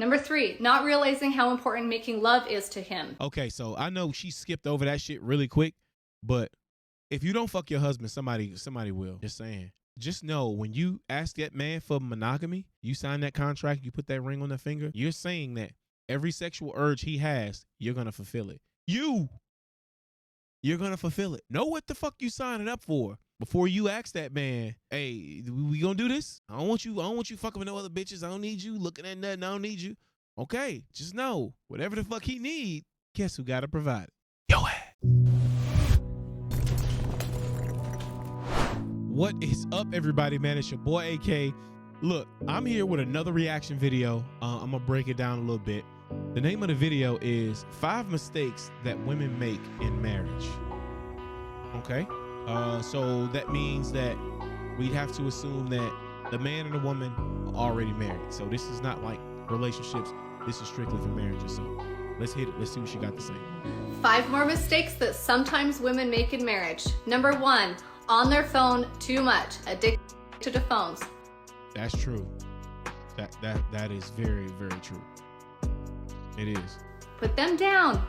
Number 3, not realizing how important making love is to him. Okay, so I know she skipped over that shit really quick, but if you don't fuck your husband, somebody will. Just saying. Just know when you ask that man for monogamy, you sign that contract, you put that ring on the finger, you're saying that every sexual urge he has, you're going to fulfill it. You're going to fulfill it. Know what the fuck you signing up for before you ask that man, hey, we going to do this? I don't want you fucking with no other bitches. I don't need you looking at nothing. I don't need you. Okay, just know whatever the fuck he need, guess who got to provide it? Yo ass. What is up, everybody, man? It's your boy AK. Look, I'm here with another reaction video. I'm gonna break it down a little bit. The name of the video is 5 mistakes that women make in marriage. Okay, so that means that we'd have to assume that the man and the woman are already married. So this is not like relationships. This is strictly for marriages. So let's hit it. Let's see what she got to say. 5 more mistakes that sometimes women make in marriage. Number 1, on their phone too much, addicted to phones. That's true. That is very, very true. It is. Put them down.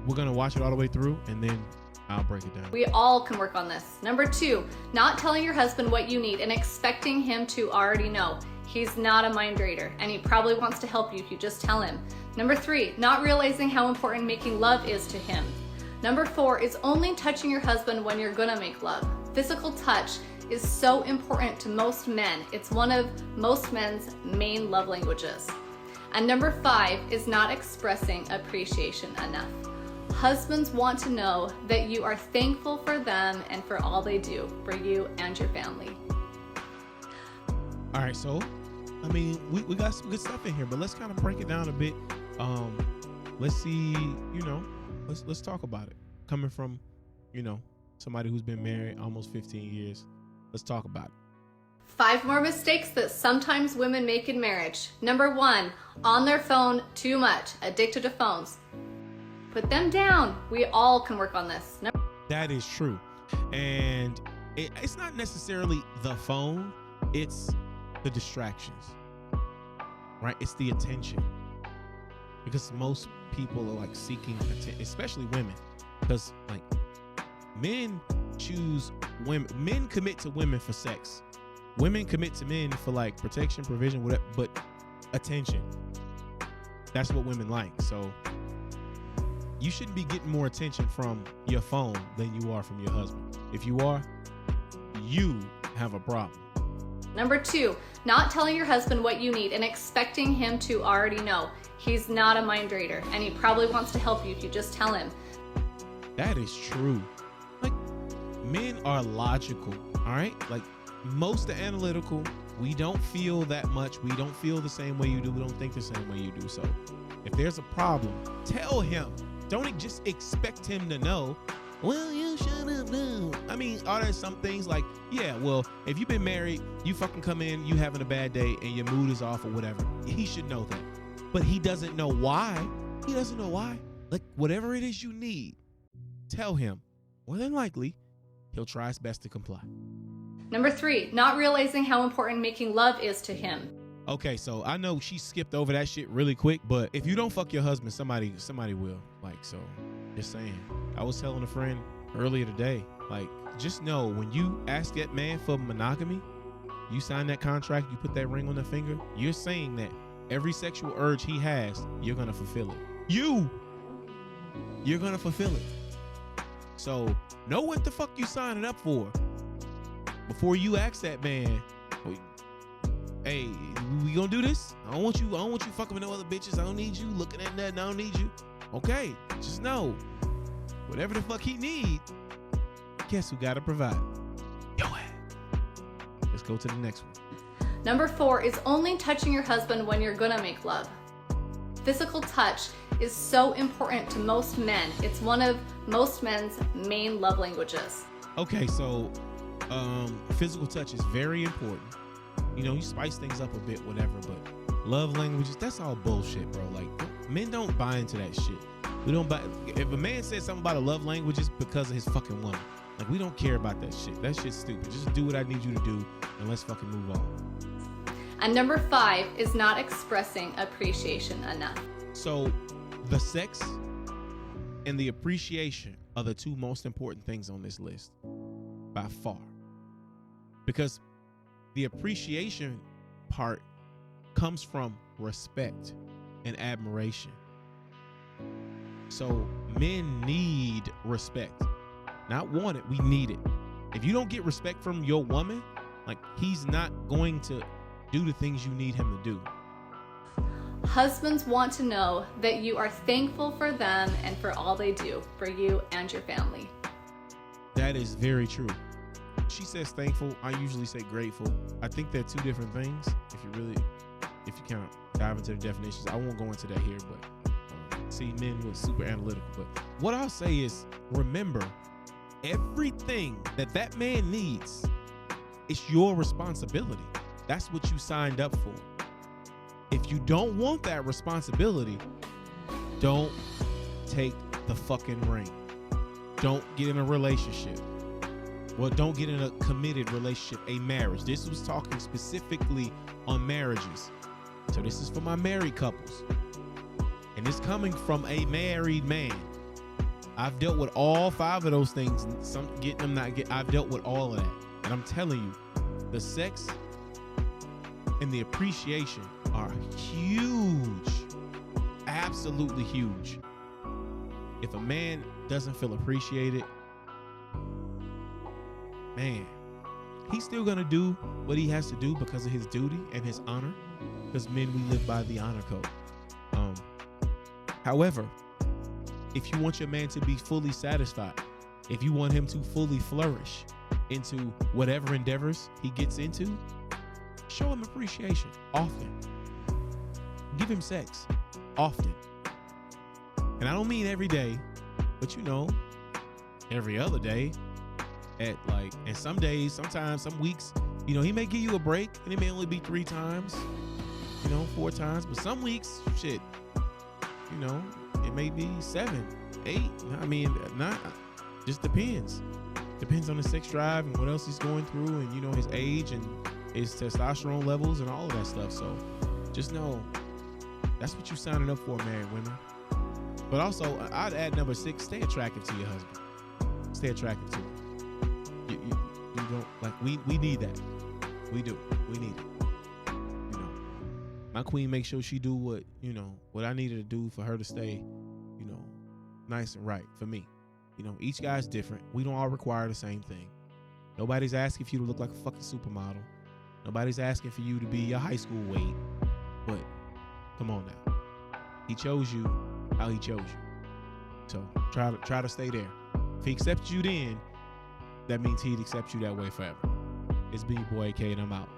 We're gonna watch it all the way through and then I'll break it down. We all can work on this. Number 2, not telling your husband what you need and expecting him to already know. He's not a mind reader and he probably wants to help you if you just tell him. Number 3, not realizing how important making love is to him. Number 4 is only touching your husband when you're gonna make love. Physical touch is so important to most men. It's one of most men's main love languages. And number 5 is not expressing appreciation enough. Husbands want to know that you are thankful for them and for all they do for you and your family. All right, so I mean, we got some good stuff in here, but let's kind of break it down a bit. Let's see, let's talk about it. Coming from, somebody who's been married almost 15 years. Let's talk about it. 5 more mistakes that sometimes women make in marriage. Number 1, on their phone too much, addicted to phones. Put them down. We all can work on this. That is true. And it's not necessarily the phone, it's the distractions, right? It's the attention. Because most people are like seeking attention, especially women. Because like men choose women, men commit to women for sex. Women commit to men for like protection, provision, whatever, but attention. That's what women like. So you shouldn't be getting more attention from your phone than you are from your husband. If you are, you have a problem. Number 2, not telling your husband what you need and expecting him to already know. He's not a mind reader and he probably wants to help you if you just tell him. That is true. Like, men are logical, all right? Like, most are analytical. We don't feel that much. We don't feel the same way you do. We don't think the same way you do. So if there's a problem, tell him. Don't just expect him to know, well, you should have known. I mean, are there some things like, yeah, well, if you've been married, you fucking come in, you having a bad day and your mood is off or whatever. He should know that. But he doesn't know why. He doesn't know why. Like, whatever it is you need, tell him. More than likely, he'll try his best to comply. Number 3, not realizing how important making love is to him. Okay, so I know she skipped over that shit really quick, but if you don't fuck your husband, somebody will. Like, so just saying. I was telling a friend earlier today, like, just know when you ask that man for monogamy, you sign that contract, you put that ring on the finger, you're saying that every sexual urge he has, you're gonna fulfill it. You're gonna fulfill it. So know what the fuck you signing up for before you ask that man, hey, we gonna do this? I don't want you fucking with no other bitches. I don't need you looking at nothing. I don't need you. Okay, just know whatever the fuck he need, guess who got to provide? Yo ass. Let's go to the next one. Number 4 is only touching your husband when you're gonna make love. Physical touch is so important to most men. It's one of most men's main love languages. Okay, so physical touch is very important. You spice things up a bit, whatever, but love languages, that's all bullshit, bro. Like, men don't buy into that shit. We don't buy. If a man says something about a love language, it's because of his fucking woman. Like, we don't care about that shit. That shit's stupid. Just do what I need you to do and let's fucking move on. And number 5 is not expressing appreciation enough. So the sex and the appreciation are the 2 most important things on this list by far. Because the appreciation part comes from respect and admiration. So men need respect. Not want it, we need it. If you don't get respect from your woman, like, he's not going to do the things you need him to do. Husbands want to know that you are thankful for them and for all they do for you and your family. That is very true. She says thankful, I usually say grateful. I think they're 2 different things. If you kind of dive into the definitions, I won't go into that here, but see, men were super analytical. But what I'll say is, remember, everything that man needs, it's your responsibility. That's what you signed up for. If you don't want that responsibility, don't take the fucking ring. Don't get in a relationship. Well, don't get in a committed relationship, a marriage. This was talking specifically on marriages. So this is for my married couples. And it's coming from a married man. I've dealt with all 5 of those things. Some getting them, not get. I've dealt with all of that. And I'm telling you, the sex and the appreciation are huge. Absolutely huge. If a man doesn't feel appreciated, man, he's still gonna do what he has to do because of his duty and his honor. Because men, we live by the honor code. However, if you want your man to be fully satisfied, if you want him to fully flourish into whatever endeavors he gets into, show him appreciation often. Give him sex often. And I don't mean every day, but every other day. And some days, sometimes, some weeks, he may give you a break and it may only be 3 times, 4 times, but some weeks, shit, it may be 7, 8. I mean, not, just depends. Depends on the sex drive and what else he's going through and, his age and his testosterone levels and all of that stuff. So just know that's what you're signing up for, married women. But also, I'd add number 6, stay attractive to your husband. Stay attractive to him. You don't, like, we need that. We do. We need it. My queen makes sure she do what I needed to do for her to stay, nice and right for me. Each guy's different. We don't all require the same thing. Nobody's asking for you to look like a fucking supermodel. Nobody's asking for you to be your high school weight. But come on now. He chose you how he chose you. So try to stay there. If he accepts you then, that means he'd accept you that way forever. It's been your boy AK, and I'm out.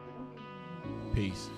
Peace.